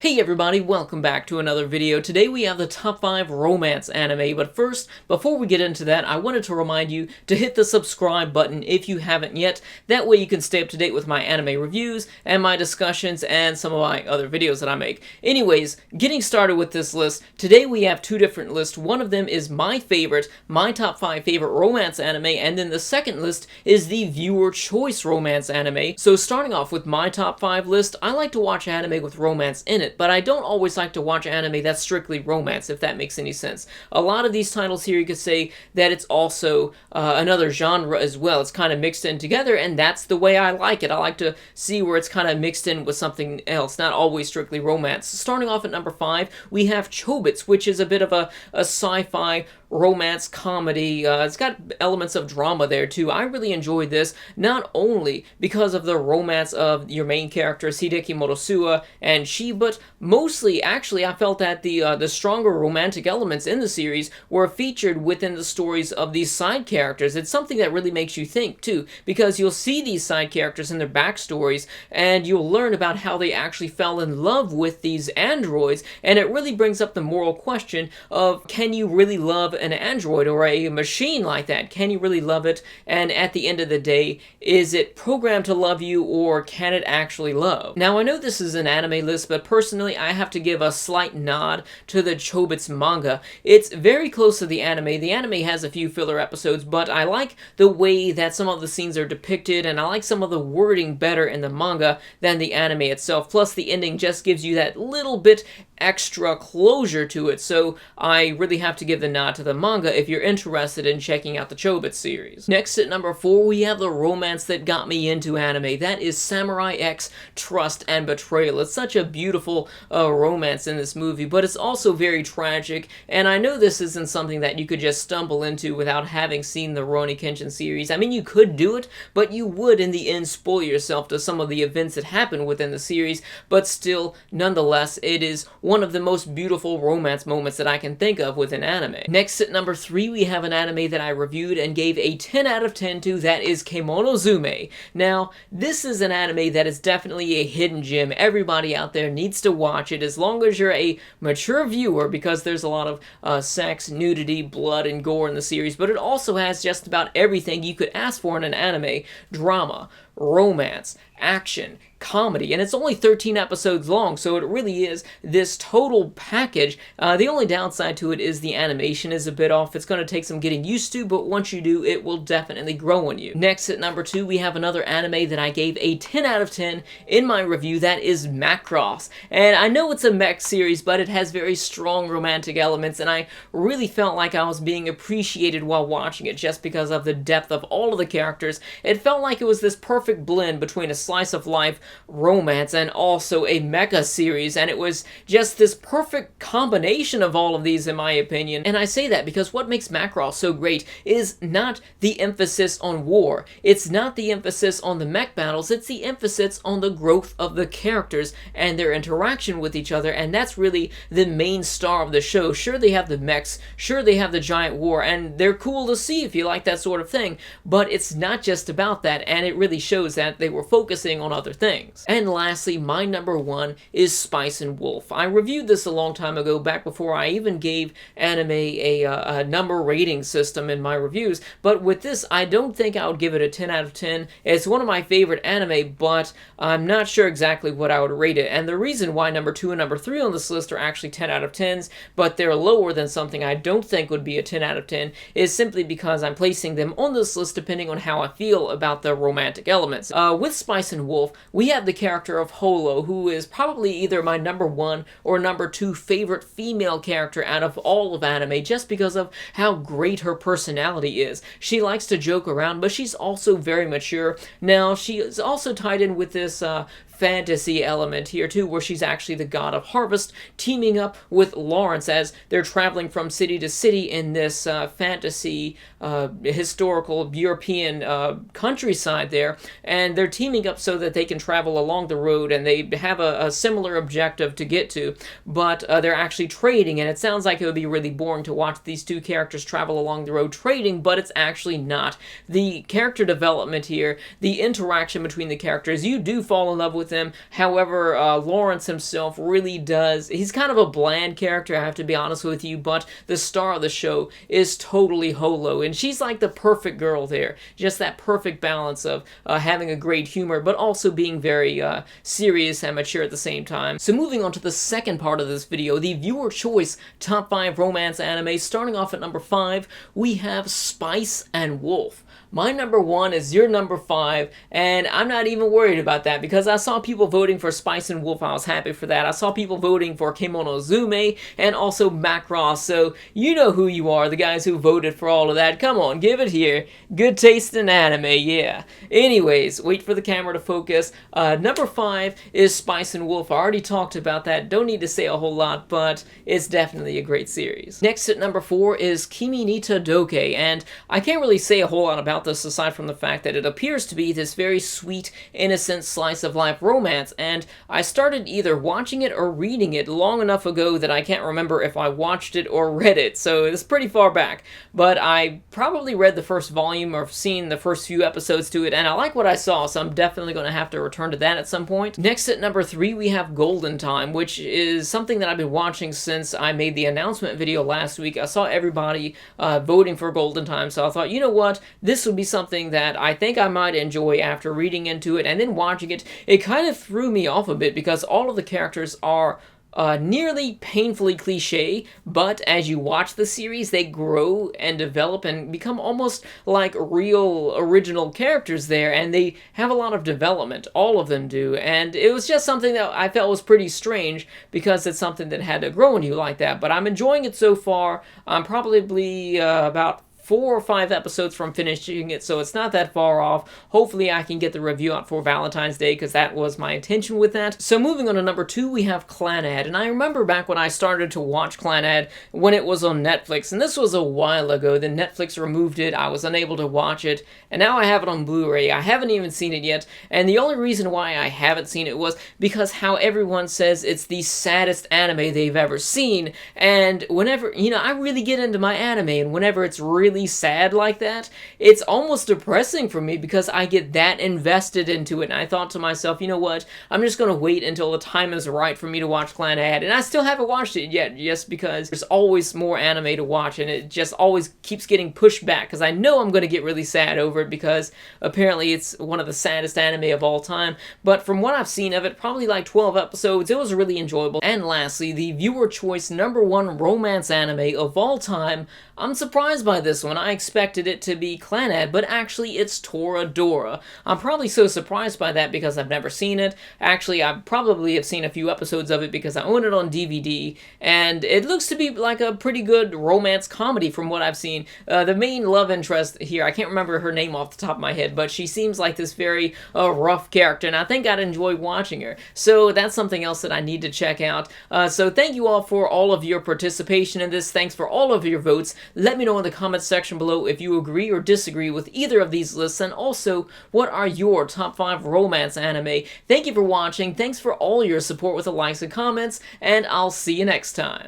Hey everybody, welcome back to another video. Today we have the top 5 romance anime, but first, before we get into that, I wanted to remind you to hit the subscribe button if you haven't yet. That way you can stay up to date with my anime reviews and my discussions and some of my other videos that I make. Anyways, getting started with this list, today we have two different lists. One of them is my top 5 favorite romance anime, and then the second list is the viewer choice romance anime. So starting off with my top 5 list, I like to watch anime with romance in it, but I don't always like to watch anime that's strictly romance, if that makes any sense. A lot of these titles here, you could say that it's also another genre as well. It's kind of mixed in together, and that's the way I like it. I like to see where it's kind of mixed in with something else, not always strictly romance. Starting off at number 5, we have Chobits, which is a bit of a sci-fi romance comedy. It's got elements of drama there too. I really enjoyed this, not only because of the romance of your main characters Hideki Motosua and Shi, but mostly, actually, I felt that the stronger romantic elements in the series were featured within the stories of these side characters. It's something that really makes you think too, because you'll see these side characters in their backstories, and you'll learn about how they actually fell in love with these androids, and it really brings up the moral question of, can you really love an android or a machine like that? Can you really love it? And at the end of the day, is it programmed to love you, or can it actually love? Now, I know this is an anime list, but personally, I have to give a slight nod to the Chobits manga. It's very close to the anime. The anime has a few filler episodes, but I like the way that some of the scenes are depicted, and I like some of the wording better in the manga than the anime itself. Plus, the ending just gives you that little bit extra closure to it, so I really have to give the nod to the manga if you're interested in checking out the Chobits series. Next at number 4, we have the romance that got me into anime. That is Samurai X Trust and Betrayal. It's such a beautiful romance in this movie, but it's also very tragic, and I know this isn't something that you could just stumble into without having seen the Rurouni Kenshin series. I mean, you could do it, but you would in the end spoil yourself to some of the events that happen within the series, but still, nonetheless, it is one of the most beautiful romance moments that I can think of with an anime. Next at number 3, we have an anime that I reviewed and gave a 10 out of 10 to. That is Kemonozume. Now, this is an anime that is definitely a hidden gem. Everybody out there needs to watch it, as long as you're a mature viewer, because there's a lot of sex, nudity, blood, and gore in the series, but it also has just about everything you could ask for in an anime: drama, romance, action, comedy, and it's only 13 episodes long, so it really is this total package. The only downside to it is the animation is a bit off. It's going to take some getting used to, but once you do, it will definitely grow on you. Next at number 2, we have another anime that I gave a 10 out of 10 in my review. That is Macross, and I know it's a mech series, but it has very strong romantic elements, and I really felt like I was being appreciated while watching it just because of the depth of all of the characters. It felt like it was this perfect blend between a slice of life romance and also a mecha series, and it was just this perfect combination of all of these, in my opinion. And I say that because what makes Macross so great is not the emphasis on war, it's not the emphasis on the mech battles, it's the emphasis on the growth of the characters and their interaction with each other, and that's really the main star of the show. Sure, they have the mechs, sure, they have the giant war, and they're cool to see if you like that sort of thing, but it's not just about that, and it really shows that they were focusing on other things. And lastly, my number 1 is Spice and Wolf. I reviewed this a long time ago, back before I even gave anime a number rating system in my reviews, but with this, I don't think I would give it a 10 out of 10. It's one of my favorite anime, but I'm not sure exactly what I would rate it, and the reason why number 2 and number 3 on this list are actually 10 out of 10s, but they're lower than something I don't think would be a 10 out of 10, is simply because I'm placing them on this list depending on how I feel about the romantic elements. With Spice and Wolf, we have the character of Holo, who is probably either my number 1 or number 2 favorite female character out of all of anime, just because of how great her personality is. She likes to joke around, but she's also very mature. Now, she is also tied in with this fantasy element here too, where she's actually the god of harvest, teaming up with Lawrence as they're traveling from city to city in this fantasy historical European countryside there, and they're teaming up so that they can travel along the road, and they have a similar objective to get to, but they're actually trading, and it sounds like it would be really boring to watch these two characters travel along the road trading, but it's actually not. The character development here, the interaction between the characters, you do fall in love with with him. However, Lawrence himself really does, he's kind of a bland character, I have to be honest with you, but the star of the show is totally Holo, and she's like the perfect girl there. Just that perfect balance of having a great humor, but also being very serious and mature at the same time. So moving on to the second part of this video, the viewer choice top 5 romance anime. Starting off at number 5, we have Spice and Wolf. My number 1 is your number 5, and I'm not even worried about that because I saw people voting for Spice and Wolf. I was happy for that. I saw people voting for Kemonozume and also Macross, so you know who you are, the guys who voted for all of that. Come on, give it here. Good taste in anime, yeah. Anyways, wait for the camera to focus. Number 5 is Spice and Wolf. I already talked about that. Don't need to say a whole lot, but it's definitely a great series. Next at number 4 is Kimi ni Todoke, and I can't really say a whole lot about this aside from the fact that it appears to be this very sweet, innocent slice of life romance, and I started either watching it or reading it long enough ago that I can't remember if I watched it or read it, so it's pretty far back. But I probably read the first volume or seen the first few episodes to it, and I like what I saw, so I'm definitely going to have to return to that at some point. Next at number 3, we have Golden Time, which is something that I've been watching since I made the announcement video last week. I saw everybody voting for Golden Time, so I thought, you know what, this would be something that I think I might enjoy after reading into it and then watching it. It kind of threw me off a bit because all of the characters are nearly painfully cliche, but as you watch the series, they grow and develop and become almost like real original characters there, and they have a lot of development. All of them do, and it was just something that I felt was pretty strange because it's something that had to grow in you like that, but I'm enjoying it so far. I'm probably about 4 or 5 episodes from finishing it, so it's not that far off. Hopefully I can get the review out for Valentine's Day, because that was my intention with that. So moving on to number 2, we have Clannad, and I remember back when I started to watch Clannad when it was on Netflix, and this was a while ago. Then Netflix removed it, I was unable to watch it, and now I have it on Blu-ray. I haven't even seen it yet, and the only reason why I haven't seen it was because how everyone says it's the saddest anime they've ever seen, and whenever, you know, I really get into my anime, and whenever it's really sad like that, it's almost depressing for me because I get that invested into it, and I thought to myself, you know what, I'm just gonna wait until the time is right for me to watch Clannad, and I still haven't watched it yet, just because there's always more anime to watch, and it just always keeps getting pushed back, because I know I'm gonna get really sad over it, because apparently it's one of the saddest anime of all time. But from what I've seen of it, probably like 12 episodes, it was really enjoyable. And lastly, the viewer choice number 1 romance anime of all time. I'm surprised by this one. I expected it to be Clannad, but actually it's Toradora. I'm probably so surprised by that because I've never seen it. Actually, I probably have seen a few episodes of it because I own it on DVD, and it looks to be like a pretty good romance comedy from what I've seen. The main love interest here, I can't remember her name off the top of my head, but she seems like this very rough character, and I think I'd enjoy watching her. So that's something else that I need to check out. So thank you all for all of your participation in this. Thanks for all of your votes. Let me know in the comments section below if you agree or disagree with either of these lists, and also, what are your top 5 romance anime? Thank you for watching, thanks for all your support with the likes and comments, and I'll see you next time.